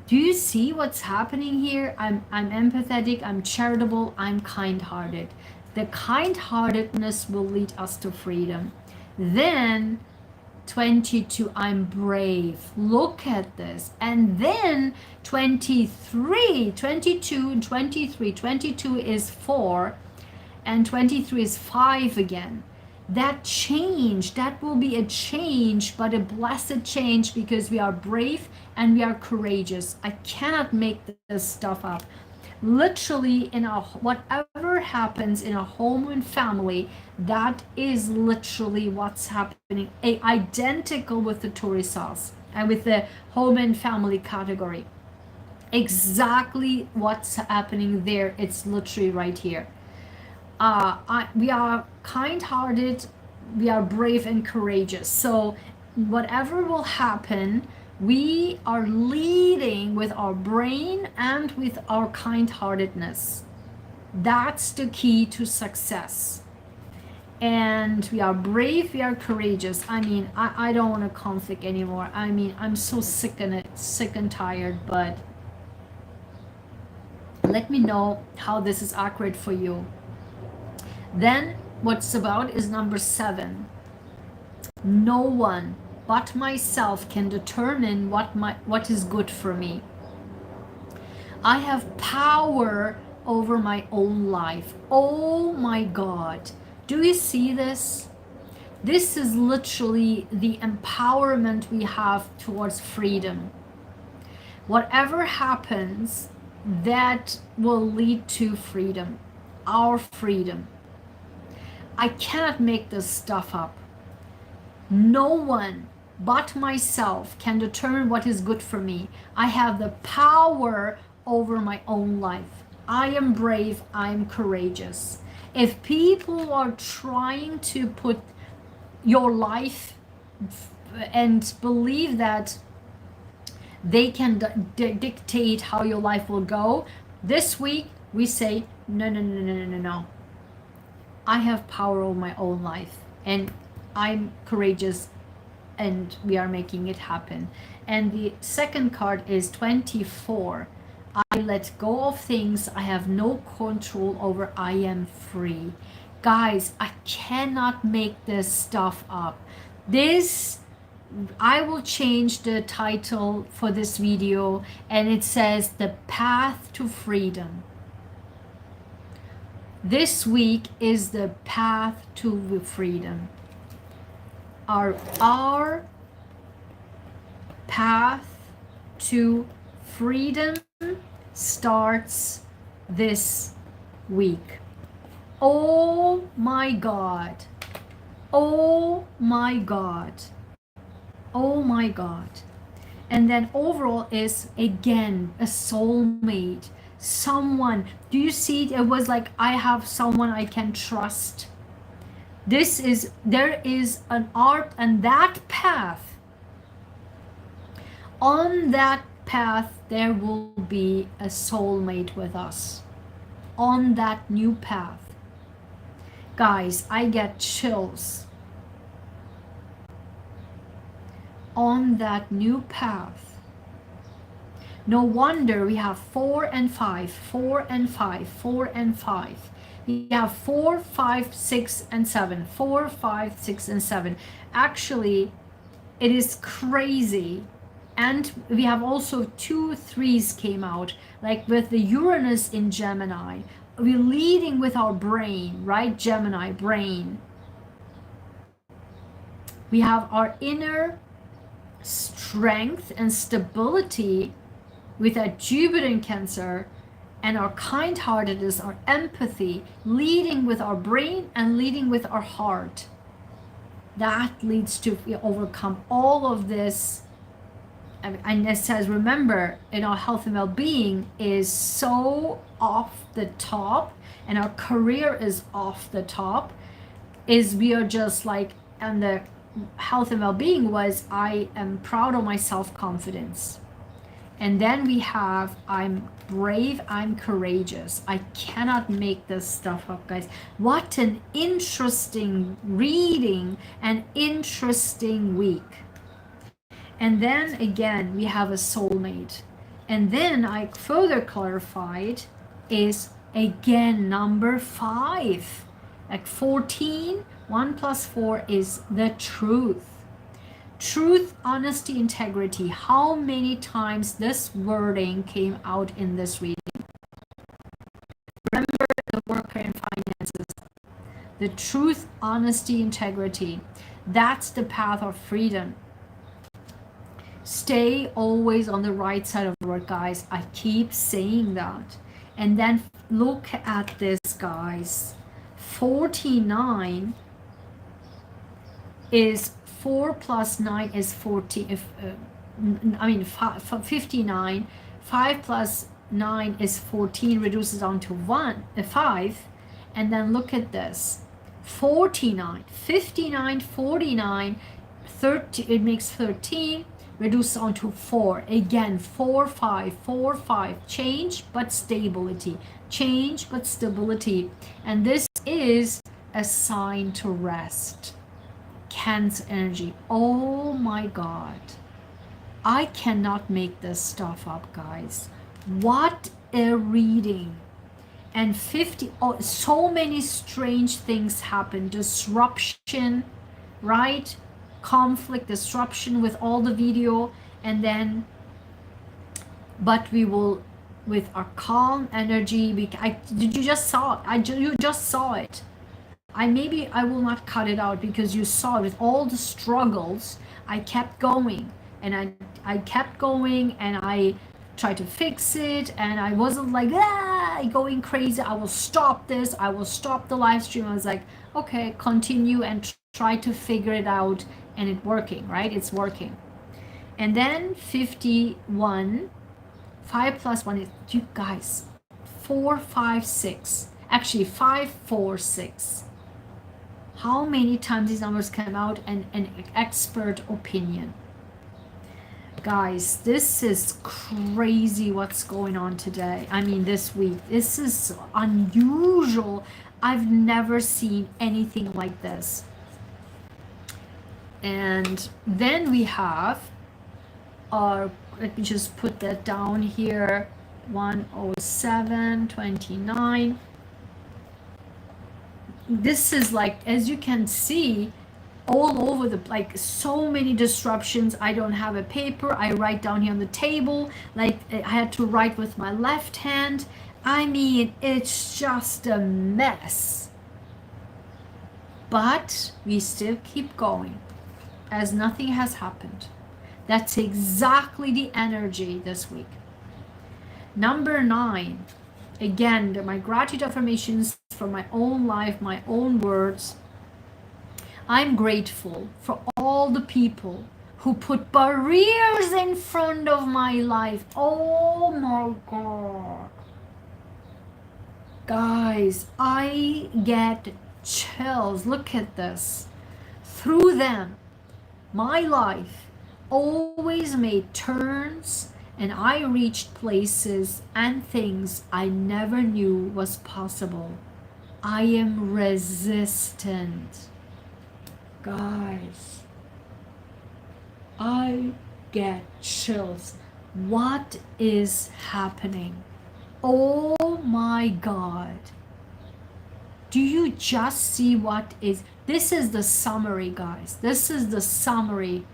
do you see what's happening here? I'm empathetic, I'm charitable, I'm kind-hearted. The kind-heartedness will lead us to freedom. Then 22, I'm brave. Look at this. And then 23, 22 and 23. 22 is 4 and 23 is 5 again. That change, that will be a change, but a blessed change, because we are brave and we are courageous. I cannot make this stuff up. Literally, in a whatever happens in a home and family, that is literally what's happening. Identical with the Taurus sauce and with the home and family category. Exactly what's happening there. It's literally right here. We are kind-hearted, we are brave and courageous. So whatever will happen, we are leading with our brain and with our kind-heartedness. That's the key to success. And we are brave, we are courageous. I mean, I don't want to conflict anymore. I mean, I'm so sick and tired, but let me know how this is accurate for you. Then what's about is number 7. No one but myself can determine what is good for me. I have power over my own life. Oh my God. Do you see this? This is literally the empowerment we have towards freedom. Whatever happens, that will lead to freedom, our freedom. I cannot make this stuff up. No one but myself can determine what is good for me. I have the power over my own life. I am brave, I am courageous. If people are trying to put your life and believe that they can dictate how your life will go, this week we say, no. I have power over my own life, and I'm courageous, and we are making it happen. And the second card is 24. I let go of things I have no control over. I am free. Guys, I cannot make this stuff up. I will change the title for this video, and it says The Path to Freedom. This week is the path to freedom. Our path to freedom starts this week. Oh my God. Oh my God. Oh my God. And then overall is, again, a soulmate. Someone, do you see it? It was like, I have someone I can trust. There is an art, and that path, on that path, there will be a soulmate with us. On that new path. Guys, I get chills. On that new path. No wonder we have 4 and 5, 4 and 5, 4 and 5. We have 4, 5, 6, and 7. 4, 5, 6, and 7. Actually, it is crazy. And we have also 2 3s came out, like with the Uranus in Gemini. We're leading with our brain, right? Gemini, brain. We have our inner strength and stability with our Jupiter in Cancer, and our kind-heartedness, our empathy, leading with our brain and leading with our heart. That leads to overcome all of this. And it says, remember, in our health and well-being is so off the top, and our career is off the top, is we are just like, and the health and well-being was, I am proud of my self-confidence. And then we have, I'm brave, I'm courageous. I cannot make this stuff up, guys. What an interesting reading and interesting week. And then again, we have a soulmate. And then I further clarified is again number 5. Like 14, 1 plus 4 is the truth. Truth, honesty, integrity. How many times this wording came out in this reading? Remember the worker and finances. The truth, honesty, integrity. That's the path of freedom. Stay always on the right side of the road, guys. I keep saying that. And then look at this, guys. 49 is 4 plus 9 is 40. 59. 5 plus 9 is 14, reduces down to 5. And then look at this. 49, 59, 49, 30, it makes 13, reduces down to 4. Again, 4, 5, 4, 5. Change but stability. Change but stability. And this is a sign to rest. Cancer energy. Oh my God. I cannot make this stuff up, guys. What a reading. And 50, so many strange things happen. Disruption, right? Conflict, disruption with all the video. And then, but we will, with our calm energy, did you just saw it? You just saw it. I will not cut it out because you saw it with all the struggles. I kept going and I kept going and I tried to fix it, and I wasn't like going crazy. I will stop this. I will stop the live stream. I was like, okay, continue and try to figure it out, and it's working, right? It's working. And then 51, 5 plus 1 is, you guys, 4, 5, 6. Actually, 5, 4, 6. How many times these numbers come out and an expert opinion? Guys, this is crazy what's going on today. I mean, this week. This is unusual. I've never seen anything like this. And then we have our, let me just put that down here, 107.29. This is like, as you can see, all over the, like, so many disruptions. I don't have a paper. I write down here on the table. Like, I had to write with my left hand. I mean, it's just a mess. But we still keep going as nothing has happened. That's exactly the energy this week. Number 9. Again, my gratitude affirmations for my own life, my own words. I'm grateful for all the people who put barriers in front of my life. Oh my God. Guys, I get chills. Look at this. Through them, my life always made turns, and I reached places and things I never knew was possible. I am resistant. Guys, I get chills. What is happening? Oh my God. Do you just see what is? This is the summary, guys. This is the summary.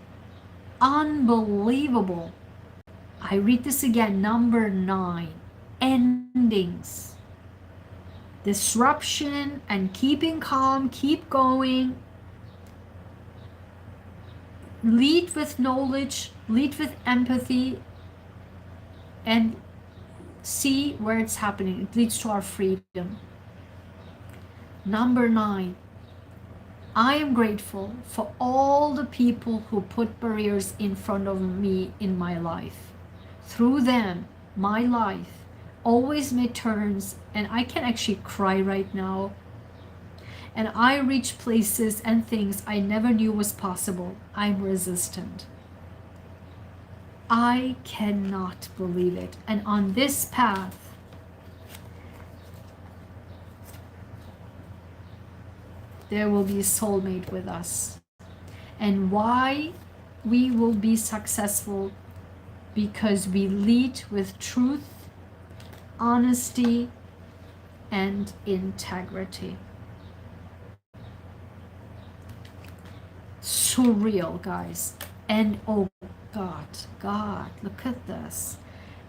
Unbelievable. I read this again. Number 9. Endings. Disruption and keeping calm. Keep going. Lead with knowledge. Lead with empathy. And see where it's happening. It leads to our freedom. Number 9. I am grateful for all the people who put barriers in front of me in my life. Through them, my life always made turns, and I can actually cry right now. And I reach places and things I never knew was possible. I'm resistant. I cannot believe it. And on this path, there will be a soulmate with us. And why we will be successful? Because we lead with truth, honesty, and integrity. Surreal, guys. And oh God, look at this.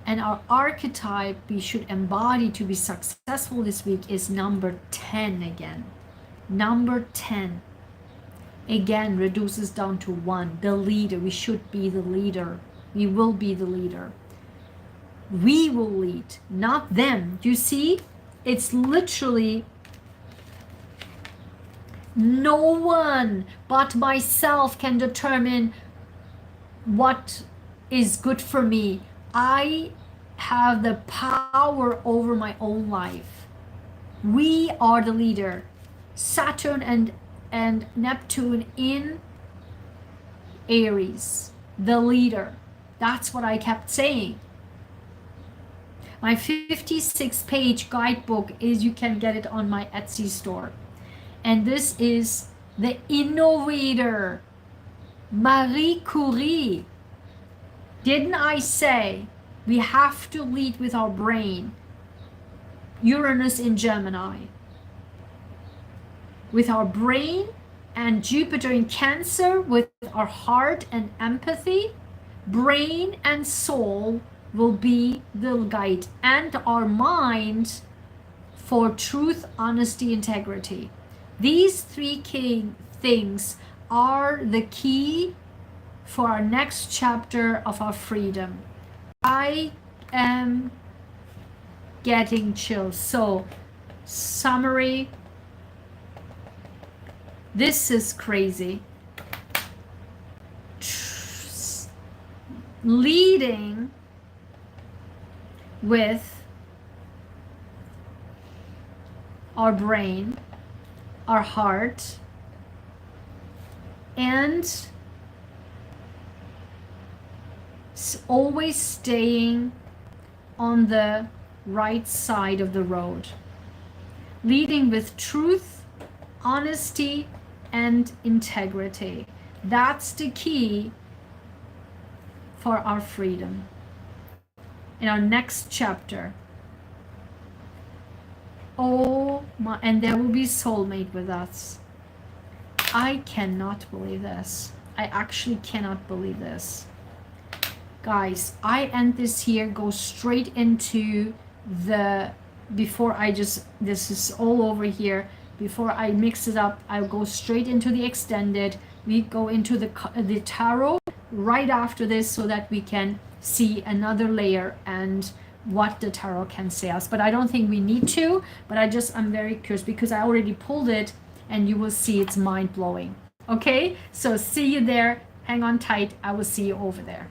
And our archetype we should embody to be successful this week is number 10 again. Number 10 again reduces down to 1. The leader. We should be the leader. We will be the leader. We will lead, not them. You see, it's literally no one but myself can determine what is good for me. I have the power over my own life. We are the leader. Saturn and Neptune in Aries, the leader. That's what I kept saying. My 56-page guidebook is, you can get it on my Etsy store. And this is the innovator, Marie Curie. Didn't I say we have to lead with our brain? Uranus in Gemini. With our brain, and Jupiter in Cancer with our heart and empathy. Brain and soul will be the guide, and our mind for truth, honesty, integrity. These three key things are the key for our next chapter of our freedom. I am getting chills. So, summary. This is crazy. Leading with our brain, our heart, and always staying on the right side of the road. Leading with truth, honesty, and integrity. That's the key for our freedom. In our next chapter, oh my, and there will be soulmate with us. I cannot believe this. I actually cannot believe this. Guys, I end this here, go straight into the, before I just, this is all over here, before I mix it up, I'll go straight into the extended. We go into the tarot right after this so that we can see another layer and what the tarot can say us. But I don't think we need to, but I'm very curious because I already pulled it and you will see it's mind-blowing. Okay, so see you there. Hang on tight. I will see you over there.